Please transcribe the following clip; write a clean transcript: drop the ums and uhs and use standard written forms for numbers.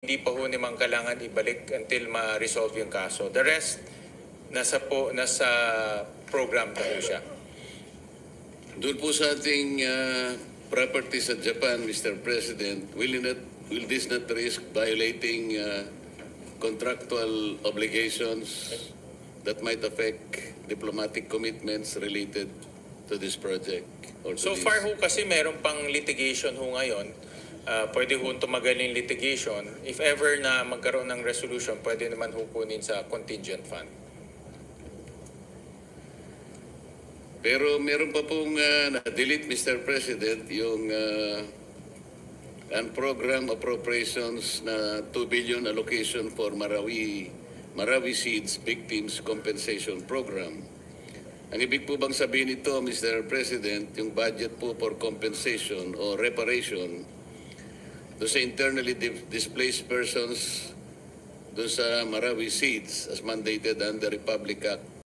Hindi pa ho naman kailangan ibalik until ma-resolve yung kaso. The rest, nasa program na po siya. Doon po sa ating property sa Japan, Mr. President, will this not risk violating contractual obligations that might affect diplomatic commitments related to this project? Or to So this? far ho kasi meron pang litigation ho ngayon. Pwede ho tumagal yung litigation. If ever na magkaroon ng resolution, pwede naman ho kunin sa contingent fund. Pero meron pa pong na-delete, Mr. President, yung program appropriations na 2 billion allocation for Marawi Seeds Victims Compensation Program. Ang ibig po bang sabihin nito, Mr. President, yung budget po for compensation o reparation do sa internally displaced persons do sa Marawi Seeds as mandated under Republic Act